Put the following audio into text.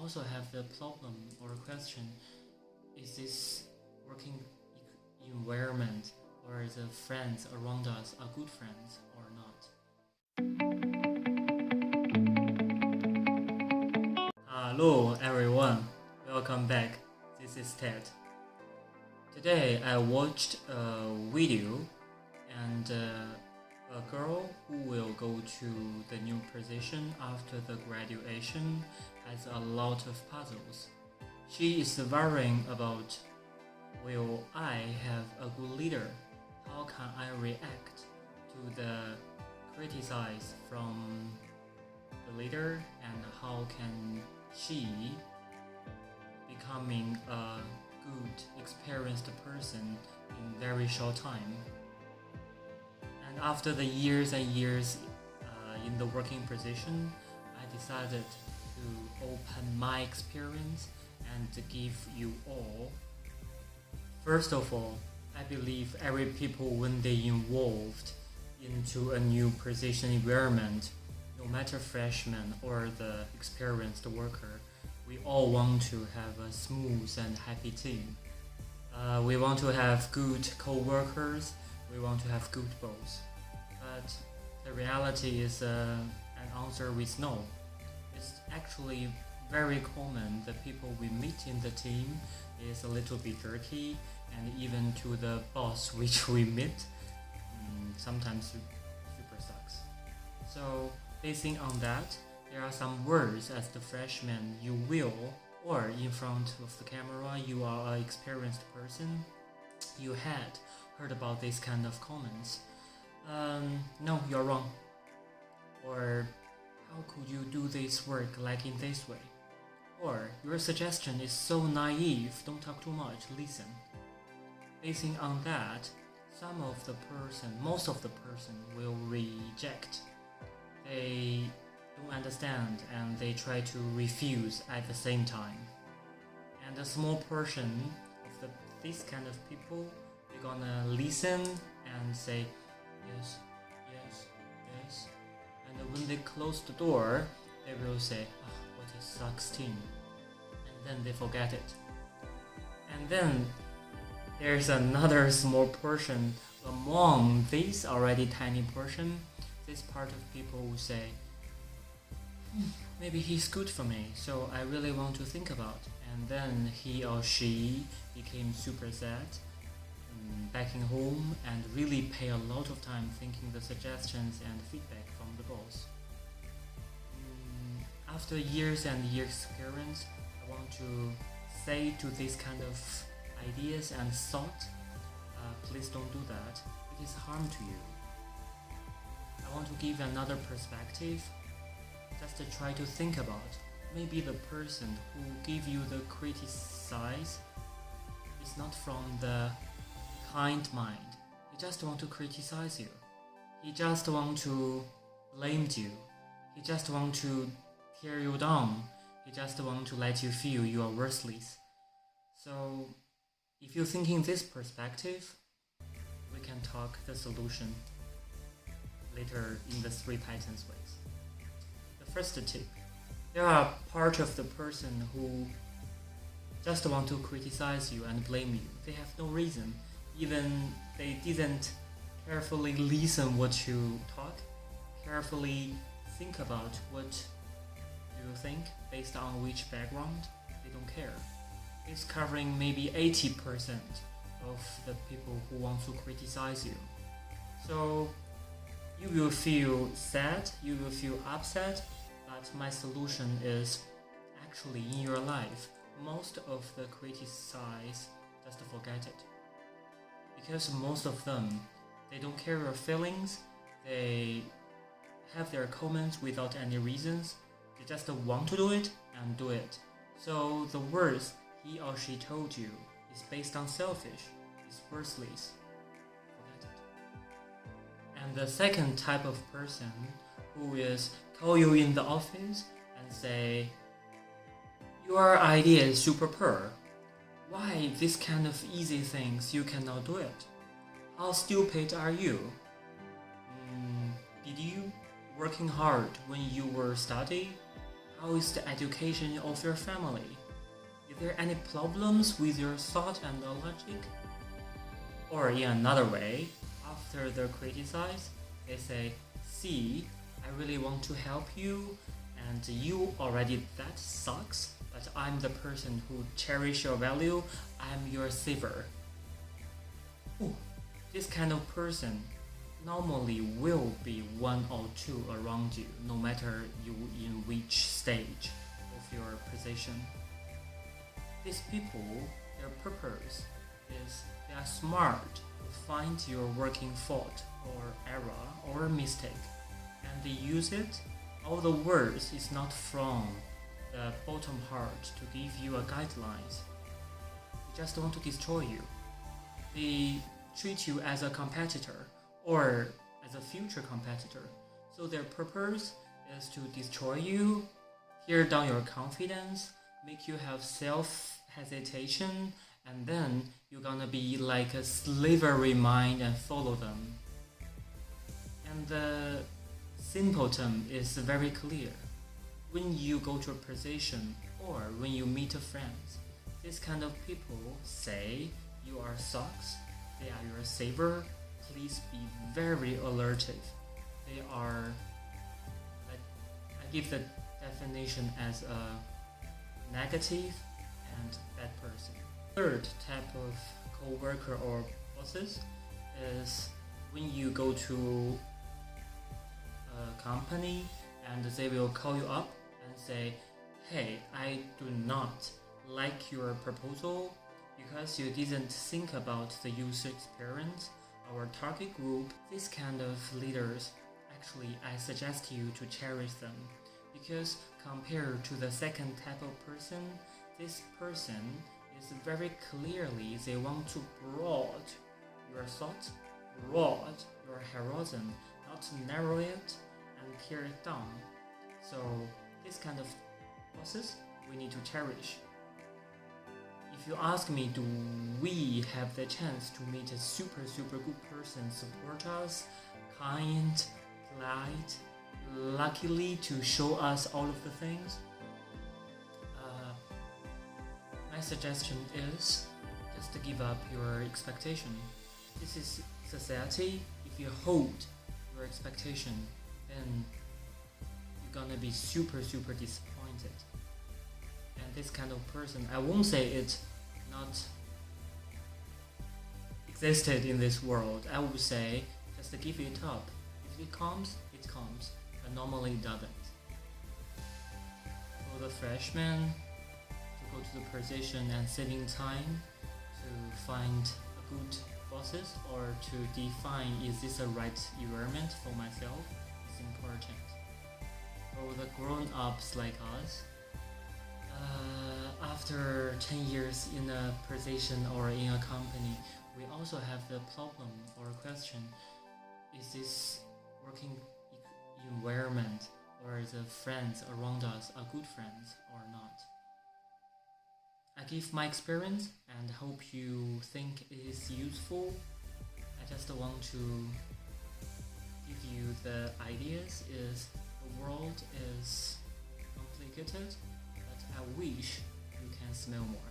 also have the problem or question, is this working environment or the friends around us are good friends or not? Hello everyone, welcome back. This is Ted. Today I watched a video and a girl who will go to the new position after the graduation has a lot of puzzles. She is worrying about, will I have a good leader? How can I react to the criticize from the leader, and how can she becoming a good experienced person in very short time? And after the years and years in the working position, I decided to open my experience and to give you all. First of all, I believe every people, when they involved into a new position environment, no matter freshman or the experienced worker, we all want to have a smooth and happy team. We want to have good co-workers, we want to have good boss. But the reality is an answer with no. It's actually very common. The people we meet in the team is a little bit jerky, and even to the boss which we meet, sometimes super sucks. So basing on that, there are some words as the freshman you will, or in front of the camera you are an experienced person, you had heard about this kind of comments. No, you're wrong. Or how could you do this work like in this way? Or your suggestion is so naive, don't talk too much, listen. Basing on that, most of the person will reject. They don't understand and they try to refuse at the same time. And a small portion of this kind of people, they're gonna listen and say yes, yes, yes. And when they close the door, they will say, oh, what a sucks team. And then they forget it. And then there's another small portion among this already tiny portion. This part of people will say, maybe he's good for me, so I really want to think about. And then he or she became super sad, backing home, and really pay a lot of time thinking the suggestions and feedback from the boss. After years and years experience, I want to say to this kind of ideas and thought, please don't do that. It is harm to you. I want to give another perspective, just to try to think about, maybe the person who give you the criticize is not from the kind mind. He just want to criticize you. He just want to blame you. He just want to tear you down. He just want to let you feel you are worthless. So if you're thinking this perspective, we can talk the solution later in the 3 patterns ways. The first tip, there are part of the person who just want to criticize you and blame you. They have no reason. Even they didn't carefully listen what you talk, carefully think about what you think based on which background. They don't care. It's covering maybe 80% of the people who want to criticize you. So you will feel sad, you will feel upset, but my solution is actually in your life, most of the criticize, just forget it. Because most of them, they don't care your feelings, they have their comments without any reasons, they just want to do it and do it. So the words he or she told you is based on selfish, is worthless. Forget it. And the second type of person who is call you in the office and say, your idea is superb. Why this kind of easy things you cannot do it? How stupid are you? Did you working hard when you were studying? How is the education of your family? Is there any problems with your thought and logic? Or in another way, after they're criticized, they say, see, I really want to help you, and you already that sucks, but I'm the person who cherish your value, I'm your saver. Ooh, this kind of person normally will be one or two around you, no matter you in which stage of your position. These people, their purpose is they are smart to find your working fault or error or mistake, and they use it. All the words is not from the bottom heart to give you a guidelines. They just want to destroy you. They treat you as a competitor or as a future competitor. So their purpose is to destroy you, tear down your confidence, make you have self-hesitation, and then you're gonna be like a slavery mind and follow them. And the simpleton is very clear. When you go to a position or when you meet friends, this kind of people say you are socks, they are your saver, please be very alertive. They are, I give the definition as a negative and bad person. Third type of co-worker or bosses is when you go to a company and they will call you up and say, hey, I do not like your proposal because you didn't think about the user experience, our target group. This kind of leaders, actually I suggest you to cherish them, because compared to the second type of person, this person is very clearly they want to broad your thought, broad your horizon, not narrow it and tear it down. So this kind of bosses we need to cherish. If you ask me, do we have the chance to meet a super good person, support us, kind, polite, luckily to show us all of the things? My suggestion is just to give up your expectation. This is society. If you hold your expectation, then you're gonna be super disappointed. And this kind of person, I won't say it's not existed in this world. I would say just to give it up. If it comes, it comes, but normally it doesn't. For the freshmen, to go to the position and saving time to find a good bosses or to define is this a right environment for myself is important. For the grown-ups like us, after 10 years in a position or in a company, we also have the problem or question, is this working environment or the friends around us are good friends or not? I give my experience and hope you think it is useful. I just want to give you the ideas is the world is complicated, but I wish you can smell more.